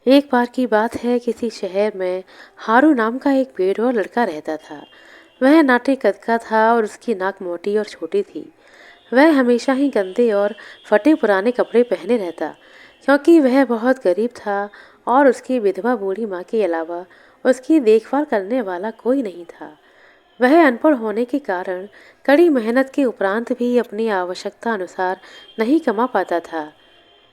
एक बार की बात है, किसी शहर में हारू नाम का एक बेटौर लड़का रहता था। वह नाटे कद का था और उसकी नाक मोटी और छोटी थी। वह हमेशा ही गंदे और फटे पुराने कपड़े पहने रहता, क्योंकि वह बहुत गरीब था और उसकी विधवा बूढ़ी माँ के अलावा उसकी देखभाल करने वाला कोई नहीं था। वह अनपढ़ होने के कारण कड़ी मेहनत के उपरांत भी अपनी आवश्यकता अनुसार नहीं कमा पाता था।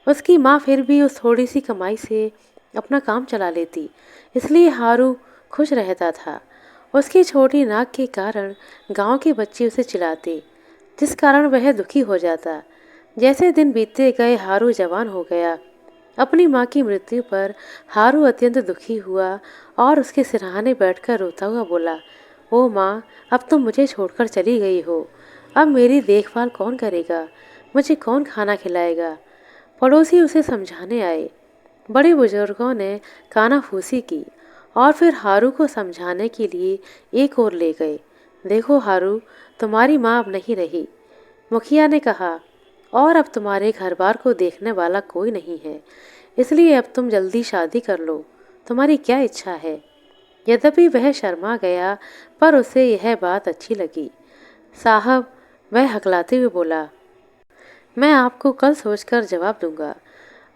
उसकी माँ फिर भी उस थोड़ी सी कमाई से अपना काम चला लेती, इसलिए हारू खुश रहता था। उसकी छोटी नाक के कारण गांव के बच्चे उसे चिढ़ाते, जिस कारण वह दुखी हो जाता। जैसे दिन बीतते गए, हारू जवान हो गया। अपनी माँ की मृत्यु पर हारू अत्यंत दुखी हुआ और उसके सिरहाने बैठकर रोता हुआ बोला, ओ माँ, अब तुम मुझे छोड़कर चली गई हो। अब मेरी देखभाल कौन करेगा? मुझे कौन खाना खिलाएगा? पड़ोसी उसे समझाने आए। बड़े बुजुर्गों ने कानाफूसी की और फिर हारू को समझाने के लिए एक ओर ले गए। देखो हारू, तुम्हारी माँ अब नहीं रही, मुखिया ने कहा, और अब तुम्हारे घर बार को देखने वाला कोई नहीं है, इसलिए अब तुम जल्दी शादी कर लो। तुम्हारी क्या इच्छा है? यद्यपि वह शर्मा गया, पर उसे यह बात अच्छी लगी। साहब, वह हकलाते हुए बोला, मैं आपको कल सोचकर जवाब दूंगा।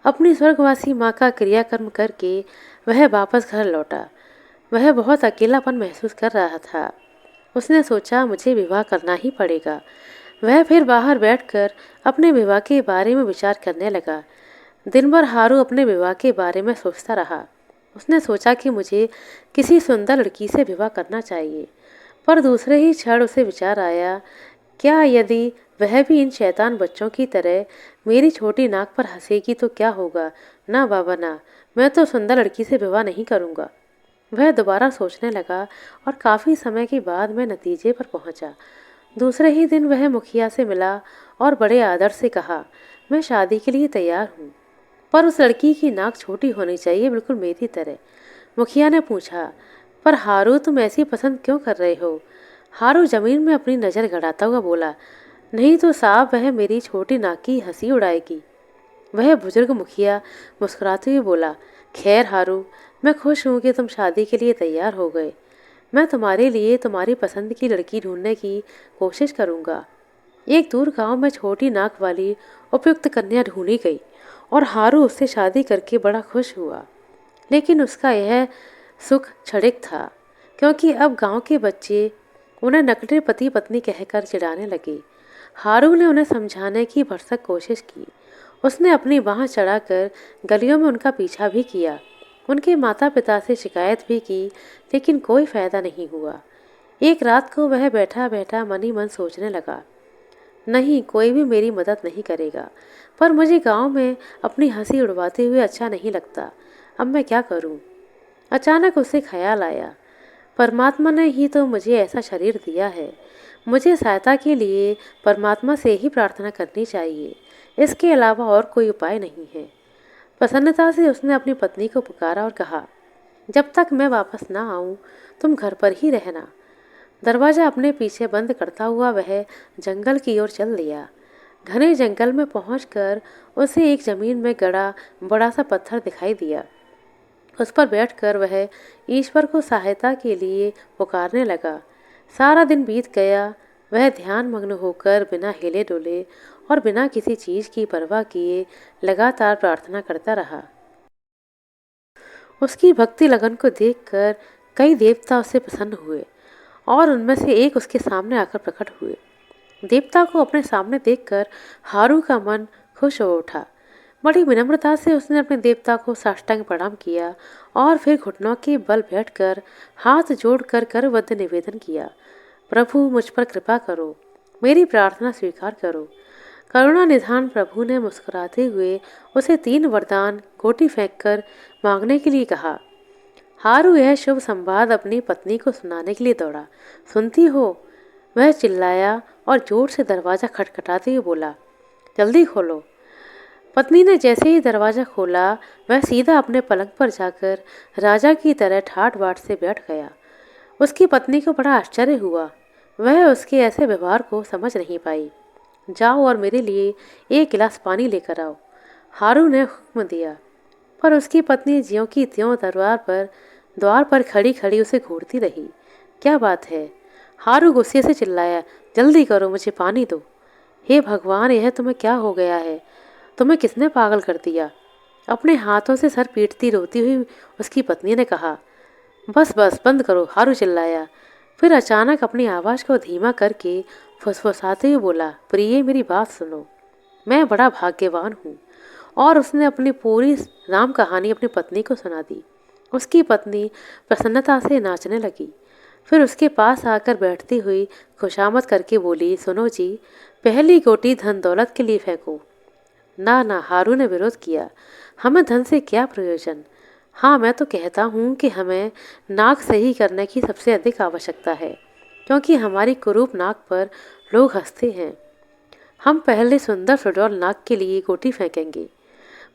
अपनी स्वर्गवासी माँ का क्रियाकर्म करके वह वापस घर लौटा। वह बहुत अकेलापन महसूस कर रहा था। उसने सोचा, मुझे विवाह करना ही पड़ेगा। वह फिर बाहर बैठकर अपने विवाह के बारे में विचार करने लगा। दिन भर हारू अपने विवाह के बारे में सोचता रहा। उसने सोचा कि मुझे किसी सुंदर लड़की से विवाह करना चाहिए, पर दूसरे ही क्षण उसे विचार आया, क्या यदि वह भी इन शैतान बच्चों की तरह मेरी छोटी नाक पर हंसेगी तो क्या होगा? ना बाबा ना, मैं तो सुंदर लड़की से विवाह नहीं करूँगा। वह दोबारा सोचने लगा और काफ़ी समय के बाद मैं नतीजे पर पहुंचा। दूसरे ही दिन वह मुखिया से मिला और बड़े आदर से कहा, मैं शादी के लिए तैयार हूँ, पर उस लड़की की नाक छोटी होनी चाहिए, बिल्कुल मेरी तरह। मुखिया ने पूछा, पर हारू, तुम ऐसी पसंद क्यों कर रहे हो? हारू जमीन में अपनी नज़र गड़ाता हुआ बोला, नहीं तो साहब, वह मेरी छोटी नाक की हंसी उड़ाएगी। वह बुजुर्ग मुखिया मुस्कुराते हुए बोला, खैर हारू, मैं खुश हूँ कि तुम शादी के लिए तैयार हो गए। मैं तुम्हारे लिए तुम्हारी पसंद की लड़की ढूंढने की कोशिश करूँगा। एक दूर गांव में छोटी नाक वाली उपयुक्त कन्या ढूंढी गई और हारू उससे शादी करके बड़ा खुश हुआ। लेकिन उसका यह सुख क्षणिक था, क्योंकि अब गांव के बच्चे उन्हें नकली पति पत्नी कहकर चिढ़ाने लगे। हारू ने उन्हें समझाने की भरसक कोशिश की। उसने अपनी बाँह चढ़ाकर गलियों में उनका पीछा भी किया। उनके माता पिता से शिकायत भी की, लेकिन कोई फायदा नहीं हुआ। एक रात को वह बैठा बैठा मन ही मन सोचने लगा, नहीं, कोई भी मेरी मदद नहीं करेगा, पर मुझे गांव में अपनी हंसी उड़वाते हुए अच्छा नहीं लगता। अब मैं क्या करूं? अचानक उसे ख्याल आया, परमात्मा ने ही तो मुझे ऐसा शरीर दिया है। मुझे सहायता के लिए परमात्मा से ही प्रार्थना करनी चाहिए। इसके अलावा और कोई उपाय नहीं है। प्रसन्नता से उसने अपनी पत्नी को पुकारा और कहा, जब तक मैं वापस ना आऊं, तुम घर पर ही रहना। दरवाजा अपने पीछे बंद करता हुआ वह जंगल की ओर चल दिया। घने जंगल में पहुंचकर उसे एक जमीन में गड़ा बड़ा सा पत्थर दिखाई दिया। उस पर बैठकर वह ईश्वर को सहायता के लिए पुकारने लगा। सारा दिन बीत गया। वह ध्यान मग्न होकर बिना हिले डुले और बिना किसी चीज की परवाह किए लगातार प्रार्थना करता रहा। उसकी भक्ति लगन को देखकर कई देवता उससे प्रसन्न हुए और उनमें से एक उसके सामने आकर प्रकट हुए। देवता को अपने सामने देखकर हारू का मन खुश हो उठा। बड़ी विनम्रता से उसने अपने देवता को साष्टांग प्रणाम किया और फिर घुटनों के बल बैठकर हाथ जोड़कर करबद्ध निवेदन किया, प्रभु, मुझ पर कृपा करो, मेरी प्रार्थना स्वीकार करो। करुणा निधान प्रभु ने मुस्कुराते हुए उसे 3 वरदान गोटी फेंककर मांगने के लिए कहा। हारू यह शुभ संवाद अपनी पत्नी को सुनाने के लिए दौड़ा। सुनती हो? वह चिल्लाया और जोर से दरवाजा खटखटाते हुए बोला, जल्दी खोलो। पत्नी ने जैसे ही दरवाजा खोला, वह सीधा अपने पलंग पर जाकर राजा की तरह ठाट बाट से बैठ गया। उसकी पत्नी को बड़ा आश्चर्य हुआ। वह उसके ऐसे व्यवहार को समझ नहीं पाई। जाओ और मेरे लिए 1 गिलास पानी लेकर आओ, हारू ने हुक्म दिया। पर उसकी पत्नी ज्यों की त्यों द्वार पर खड़ी खड़ी उसे घूरती रही। क्या बात है? हारू गुस्से से चिल्लाया। जल्दी करो, मुझे पानी दो। हे भगवान, यह तुम्हें क्या हो गया है? तुम्हें किसने पागल कर दिया? अपने हाथों से सर पीटती रोती हुई उसकी पत्नी ने कहा। बस बस बंद करो, हारू चिल्लाया। फिर अचानक अपनी आवाज़ को धीमा करके फुसफुसाते हुए बोला, प्रिय मेरी बात सुनो, मैं बड़ा भाग्यवान हूँ। और उसने अपनी पूरी राम कहानी अपनी पत्नी को सुना दी। उसकी पत्नी प्रसन्नता से नाचने लगी। फिर उसके पास आकर बैठती हुई खुशामद करके बोली, सुनो जी, पहली गोटी धन दौलत के लिए फेंको। ना ना, हारू ने विरोध किया। हमें धन से क्या प्रयोजन? हाँ, मैं तो कहता हूँ कि हमें नाक सही करने की सबसे अधिक आवश्यकता है, क्योंकि हमारी कुरूप नाक पर लोग हंसते हैं। हम पहले सुंदर सुडौल नाक के लिए गोटी फेंकेंगे।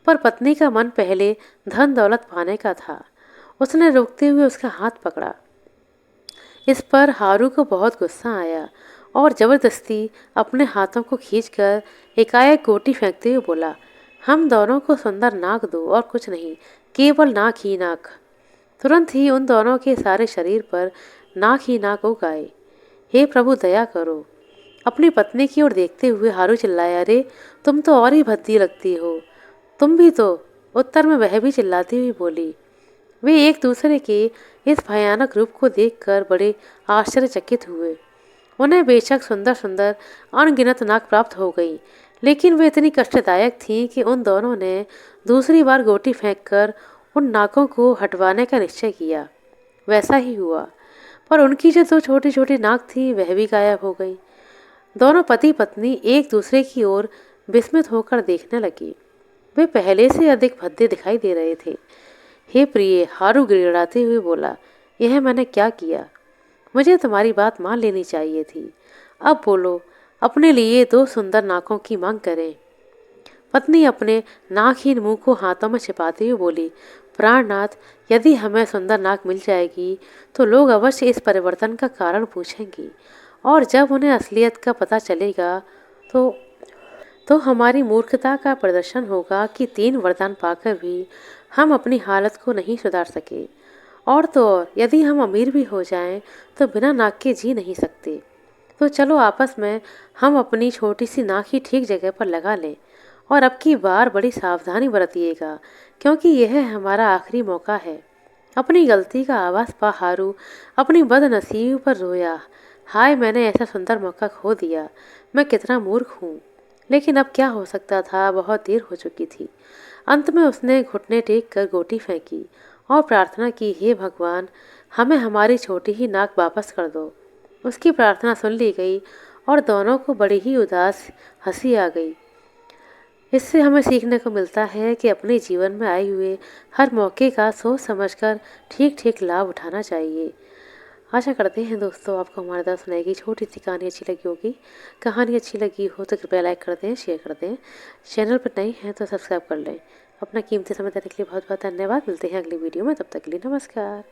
पर पत्नी का मन पहले धन दौलत पाने का था। उसने रोकते हुए उसका हाथ पकड़ा। इस पर हारू को बहुत गुस्सा आया और जबरदस्ती अपने हाथों को खींचकर एकाएक गोटी फेंकते हुए बोला, हम दोनों को सुंदर नाक दो और कुछ नहीं, केवल नाक ही नाक। तुरंत ही उन दोनों के सारे शरीर पर नाक ही नाक उग आए। हे प्रभु, दया करो। अपनी पत्नी की ओर देखते हुए हारू चिल्लाया, अरे तुम तो और ही भद्दी लगती हो। तुम भी तो। उत्तर में वह भी चिल्लाती हुई बोली। वे एक दूसरे के इस भयानक रूप को देखकर बड़े आश्चर्यचकित हुए। उन्हें बेशक सुंदर सुंदर अनगिनत नाक प्राप्त हो गई, लेकिन वे इतनी कष्टदायक थीं कि उन दोनों ने दूसरी बार गोटी फेंककर उन नाकों को हटवाने का निश्चय किया। वैसा ही हुआ, पर उनकी जो दो छोटी छोटी नाक थी वह भी गायब हो गई। दोनों पति पत्नी एक दूसरे की ओर विस्मित होकर देखने लगी। वे पहले से अधिक भद्दे दिखाई दे रहे थे। हे प्रिय, हारू गिड़गिड़ाते हुए बोला, यह मैंने क्या किया? मुझे तुम्हारी बात मान लेनी चाहिए थी। अब बोलो, अपने लिए दो सुंदर नाकों की मांग करें। पत्नी अपने नाकहीन मुंह को हाथों में छिपाते हुए बोली, प्राणनाथ, यदि हमें सुंदर नाक मिल जाएगी तो लोग अवश्य इस परिवर्तन का कारण पूछेंगे, और जब उन्हें असलियत का पता चलेगा तो हमारी मूर्खता का प्रदर्शन होगा कि 3 वरदान पाकर भी हम अपनी हालत को नहीं सुधार सके। और तो और, यदि हम अमीर भी हो जाएं तो बिना नाक के जी नहीं सकते। तो चलो आपस में हम अपनी छोटी सी नाक ही ठीक जगह पर लगा लें, और अब की बार बड़ी सावधानी बरतिएगा, क्योंकि यह हमारा आखिरी मौका है। अपनी गलती का आवाज़ पा हारू अपनी बदनसीबी पर रोया। हाय, मैंने ऐसा सुंदर मौका खो दिया। मैं कितना मूर्ख हूँ। लेकिन अब क्या हो सकता था, बहुत देर हो चुकी थी। अंत में उसने घुटने टेक कर गोटी फेंकी और प्रार्थना की, हे भगवान, हमें हमारी छोटी ही नाक वापस कर दो। उसकी प्रार्थना सुन ली गई और दोनों को बड़ी ही उदास हंसी आ गई। इससे हमें सीखने को मिलता है कि अपने जीवन में आए हुए हर मौके का सोच समझकर ठीक ठीक लाभ उठाना चाहिए। आशा करते हैं दोस्तों आपको हमारे द्वारा सुनाई गई छोटी सी कहानी अच्छी लगी होगी। कहानी अच्छी लगी हो तो कृपया लाइक कर दें, शेयर कर दें। चैनल पर नए हैं तो सब्सक्राइब कर लें। अपना कीमती समय देने के लिए बहुत बहुत धन्यवाद। मिलते हैं अगली वीडियो में, तब तक के लिए नमस्कार।